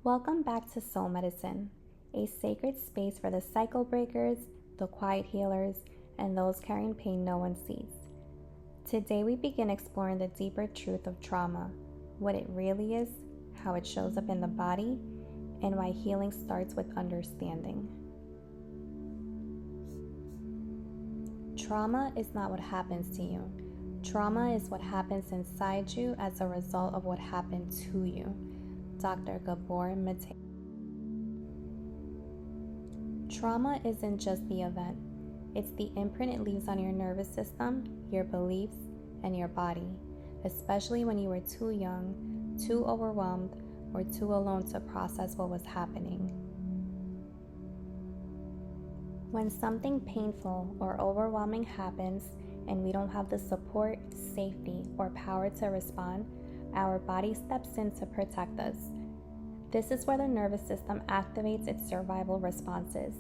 Welcome back to Soul Medicine, a sacred space for the cycle breakers, the quiet healers, and those carrying pain no one sees. Today we begin exploring the deeper truth of trauma, what it really is, how it shows up in the body, and why healing starts with understanding. Trauma is not what happens to you. Trauma is what happens inside you as a result of what happened to you. Dr. Gabor, Maté. Trauma isn't just the event. It's the imprint it leaves on your nervous system, your beliefs, and your body, especially when you were too young, too overwhelmed, or too alone to process what was happening. When something painful or overwhelming happens and we don't have the support, safety, or power to respond, our body steps in to protect us. This is where the nervous system activates its survival responses: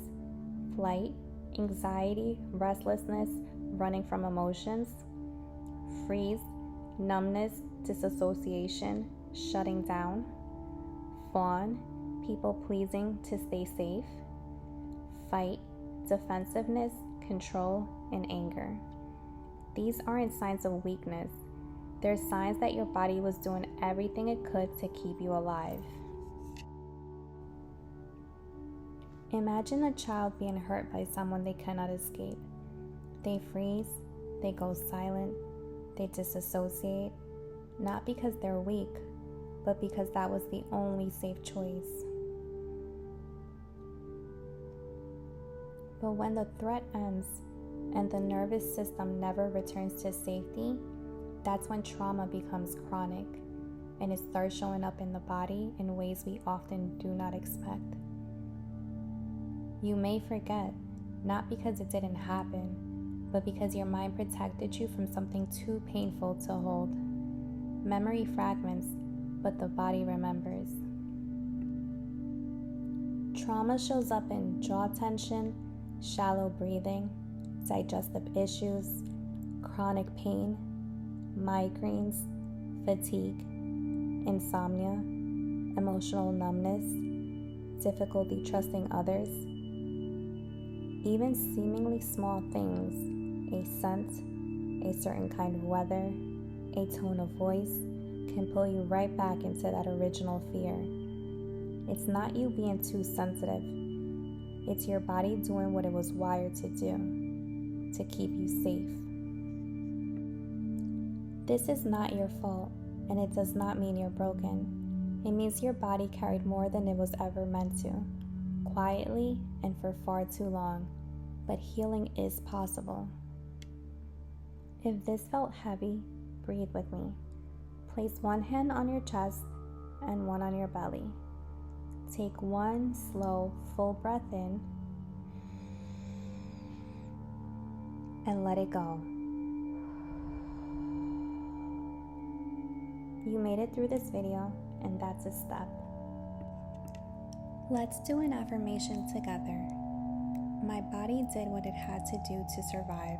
flight, anxiety, restlessness, running from emotions; freeze, numbness, disassociation, shutting down; fawn, people pleasing to stay safe; fight, defensiveness, control, and anger. These aren't signs of weakness. They're signs that your body was doing everything it could to keep you alive. Imagine a child being hurt by someone they cannot escape. They freeze, they go silent, they disassociate, not because they're weak, but because that was the only safe choice. But when the threat ends and the nervous system never returns to safety, that's when trauma becomes chronic, and it starts showing up in the body in ways we often do not expect. You may forget, not because it didn't happen, but because your mind protected you from something too painful to hold. Memory fragments, but the body remembers. Trauma shows up in jaw tension, shallow breathing, digestive issues, chronic pain, migraines, fatigue, insomnia, emotional numbness, difficulty trusting others. Even seemingly small things, a scent, a certain kind of weather, a tone of voice, can pull you right back into that original fear. It's not you being too sensitive. It's your body doing what it was wired to do, to keep you safe. This is not your fault, and it does not mean you're broken. It means your body carried more than it was ever meant to, quietly and for far too long, but healing is possible. If this felt heavy, breathe with me. Place one hand on your chest and one on your belly. Take one slow, full breath in and let it go. You made it through this video, and that's a step. Let's do an affirmation together. My body did what it had to do to survive.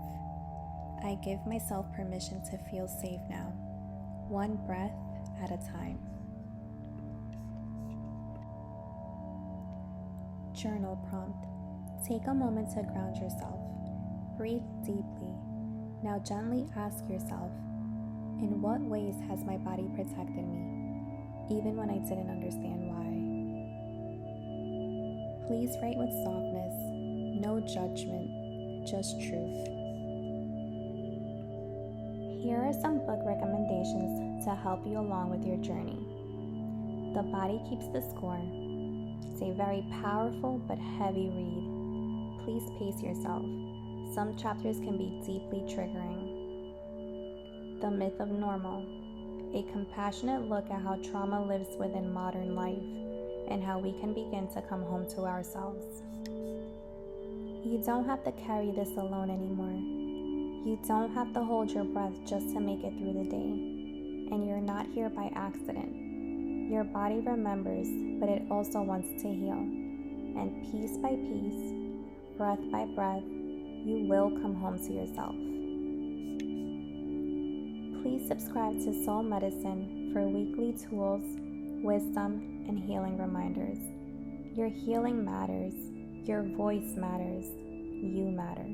I give myself permission to feel safe now, one breath at a time. Journal prompt. Take a moment to ground yourself. Breathe deeply. Now gently ask yourself, in what ways has my body protected me, even when I didn't understand why? Please write with softness, no judgment, just truth. Here are some book recommendations to help you along with your journey. The Body Keeps the Score. It's a very powerful but heavy read. Please pace yourself. Some chapters can be deeply triggering. The Myth of Normal, a compassionate look at how trauma lives within modern life and how we can begin to come home to ourselves. You don't have to carry this alone anymore. You don't have to hold your breath just to make it through the day. And you're not here by accident. Your body remembers, but it also wants to heal. And piece by piece, breath by breath, you will come home to yourself. Please subscribe to Soul Medicine for weekly tools, wisdom, and healing reminders. Your healing matters. Your voice matters. You matter.